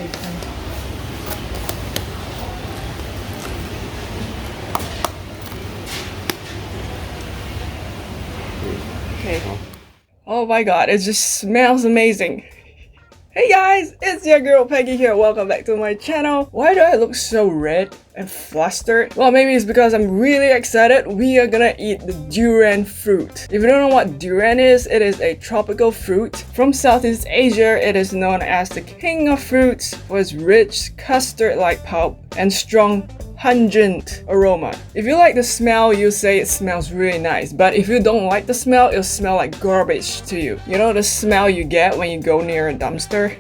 Okay. Oh my god, it just smells amazing. Hey guys, it's your girl Peggy here. Welcome back to my channel. Why do I look so red and flustered? Well, maybe it's because I'm really excited. We are gonna eat the durian fruit. If you don't know what durian is, it is a tropical fruit. From Southeast Asia, it is known as the king of fruits for its rich custard-like pulp and strong pungent aroma. If you like the smell, you say it smells really nice, but if you don't like the smell, it'll smell like garbage to you. You know the smell you get when you go near a dumpster?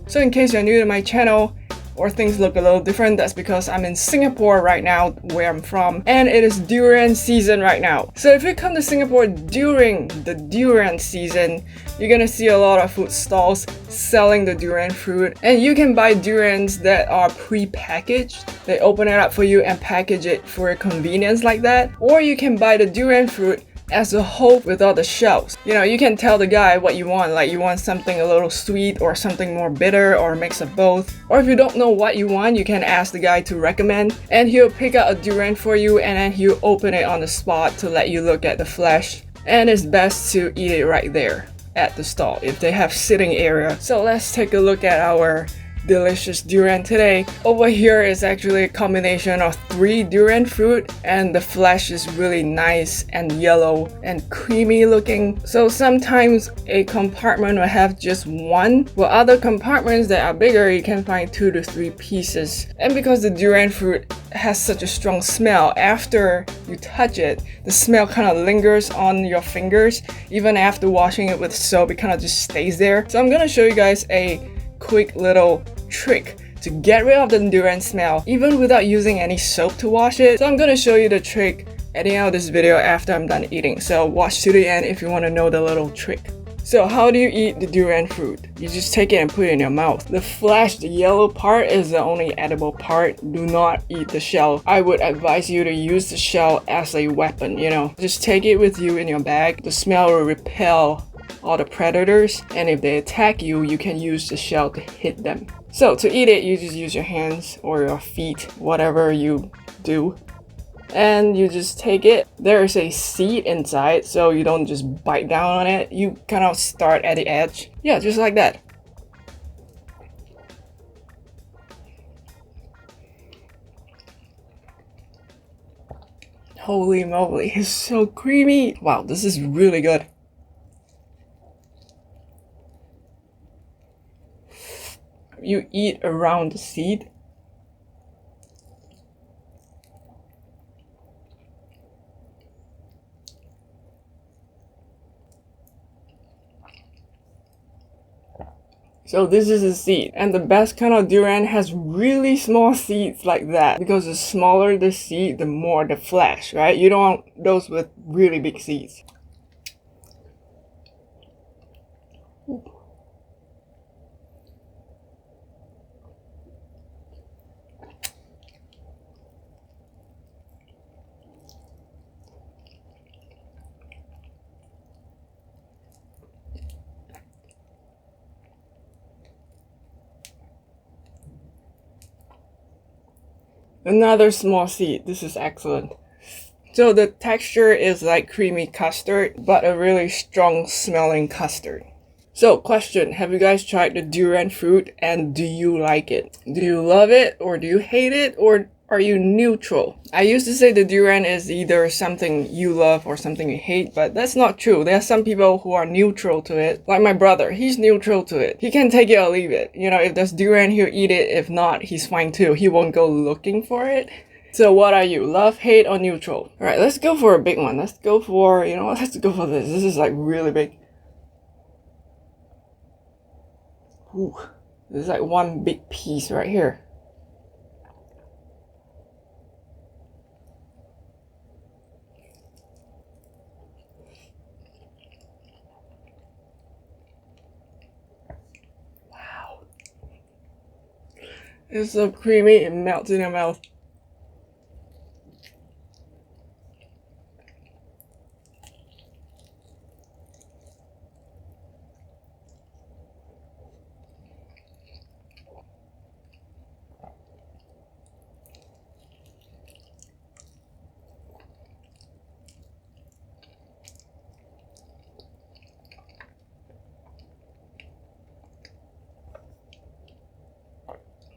So in case you're new to my channel, or things look a little different, that's because I'm in Singapore right now, where I'm from, and it is durian season right now. So if you come to Singapore during the durian season, you're gonna see a lot of food stalls selling the durian fruit, and you can buy durians that are pre-packaged. They open it up for you and package it for your convenience like that, or you can buy the durian fruit as a whole without the shells. You know, you can tell the guy what you want, like you want something a little sweet or something more bitter or a mix of both. Or if you don't know what you want, you can ask the guy to recommend, and he'll pick out a durian for you, and then he'll open it on the spot to let you look at the flesh. And it's best to eat it right there at the stall if they have sitting area. So let's take a look at our delicious durian today. Over here is actually a combination of 3 durian fruit, and the flesh is really nice and yellow and creamy looking. So sometimes a compartment will have just 1, while other compartments that are bigger you can find 2 to 3 pieces. And because the durian fruit has such a strong smell, after you touch it, the smell kind of lingers on your fingers. Even after washing it with soap, it kind of just stays there. So I'm gonna show you guys a quick little trick to get rid of the durian smell even without using any soap to wash it. So I'm gonna show you the trick at the end of this video after I'm done eating. So watch to the end if you want to know the little trick. So how do you eat the durian fruit? You just take it and put it in your mouth. The flesh, the yellow part, is the only edible part. Do not eat the shell. I would advise you to use the shell as a weapon, you know. Just take it with you in your bag. The smell will repel all the predators, and if they attack you, you can use the shell to hit them. So to eat it, you just use your hands or your feet, whatever you do, and you just take it. There is a seed inside, so you don't just bite down on it. You kind of start at the edge. Yeah, just like that. Holy moly, it's so creamy. Wow, this is really good. You eat around the seed. So this is a seed, and the best kind of durian has really small seeds like that, because the smaller the seed, the more the flesh, right? You don't want those with really big seeds. Another small seed. This is excellent. So the texture is like creamy custard, but a really strong smelling custard. So question, have you guys tried the durian fruit, and do you like it? Do you love it, or do you hate it, or are you neutral? I used to say the durian is either something you love or something you hate, but that's not true. There are some people who are neutral to it. Like my brother, he's neutral to it. He can take it or leave it. You know, if there's durian, he'll eat it. If not, he's fine too. He won't go looking for it. So what are you? Love, hate, or neutral? Alright, let's go for a big one. Let's go for, you know what? Let's go for this. This is like really big. Ooh, this is like one big piece right here. It's so creamy, it melts in your mouth.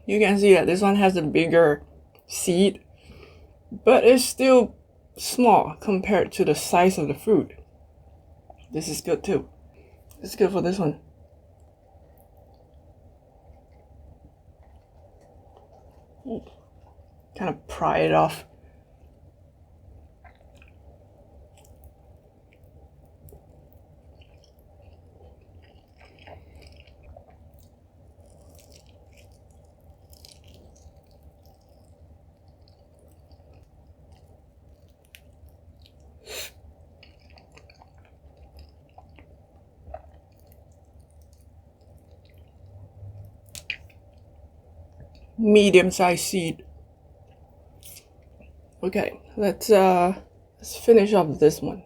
You can see that this one has a bigger seed, but it's still small compared to the size of the fruit. This is good too. It's good for this one. Kind of pry it off. Medium-sized seed. Okay, let's finish off this one.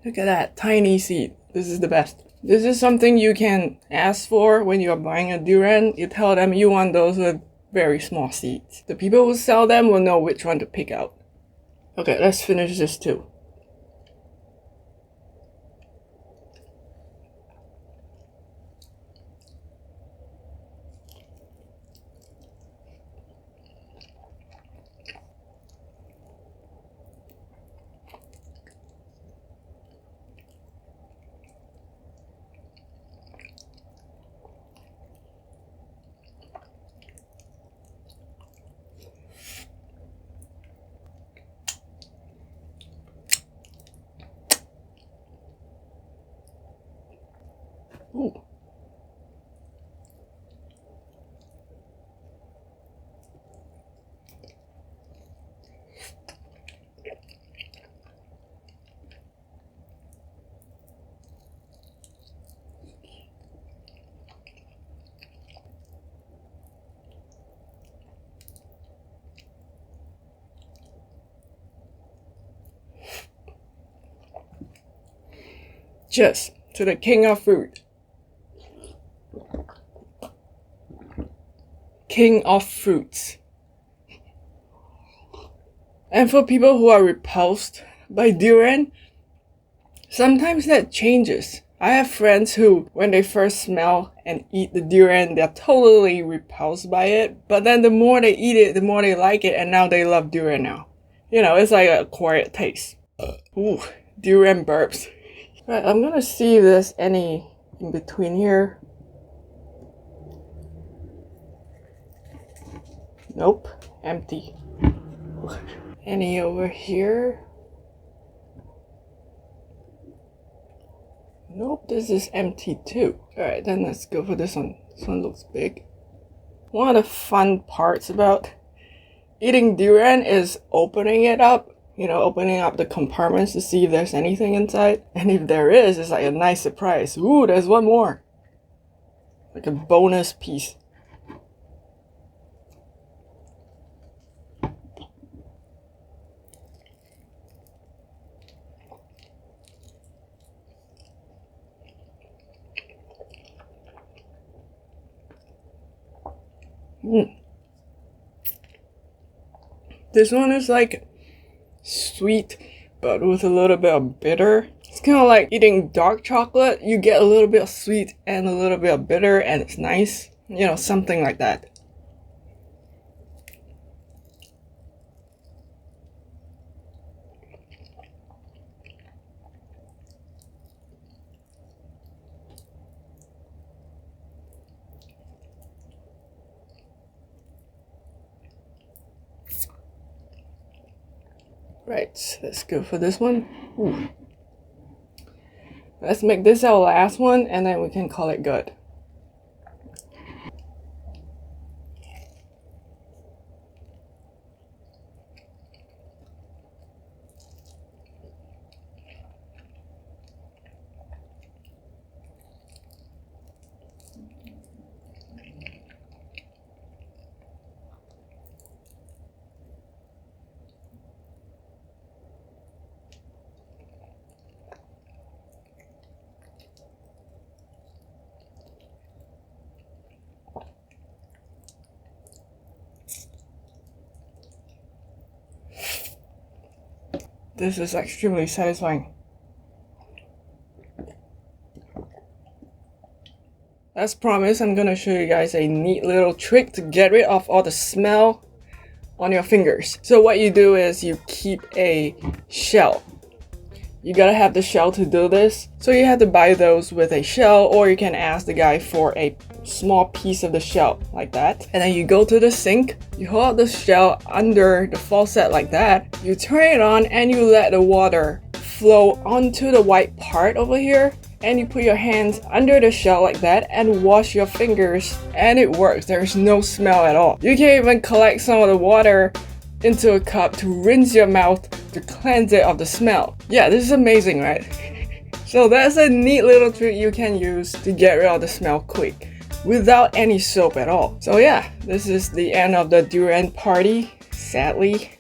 Look at that tiny seed. This is the best. This is something you can ask for when you're buying a durian. You tell them you want those with very small seeds. The people who sell them will know which one to pick out. Okay, let's finish this too. Ooh. Cheers to the king of fruit. King of fruits. And for people who are repulsed by durian, sometimes that changes. I have friends who, when they first smell and eat the durian, they're totally repulsed by it. But then the more they eat it, the more they like it, and now they love durian now. You know, it's like an acquired taste. Ooh, durian burps. Right, I'm gonna see if there's any in between here. Nope, empty. Any over here? Nope, this is empty too. Alright, then let's go for this one. This one looks big. One of the fun parts about eating durian is opening it up. You know, opening up the compartments to see if there's anything inside. And if there is, it's like a nice surprise. Ooh, there's one more. Like a bonus piece. This one is like sweet, but with a little bit of bitter. It's kind of like eating dark chocolate. You get a little bit of sweet and a little bit of bitter, and it's nice. You know, something like that. Right, let's go for this one. Ooh. Let's make this our last one, and then we can call it good. This is extremely satisfying. As promised, I'm gonna show you guys a neat little trick to get rid of all the smell on your fingers. So what you do is you keep a shell. You gotta have the shell to do this. So you have to buy those with a shell, or you can ask the guy for a small piece of the shell like that. And then you go to the sink, you hold the shell under the faucet like that, you turn it on and you let the water flow onto the white part over here, and you put your hands under the shell like that and wash your fingers, and it works. There's no smell at all. You can even collect some of the water into a cup to rinse your mouth to cleanse it of the smell. Yeah, this is amazing, right? So that's a neat little trick you can use to get rid of the smell quick without any soap at all. So yeah, this is the end of the durian party, sadly.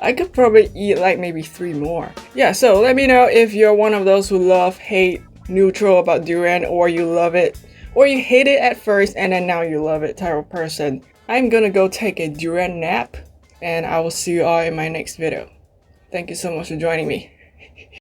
I could probably eat like maybe 3 more. Yeah, so let me know if you're one of those who love, hate, neutral about durian, or you love it, or you hate it at first and then now you love it type of person. I'm gonna go take a durian nap, and I will see you all in my next video. Thank you so much for joining me.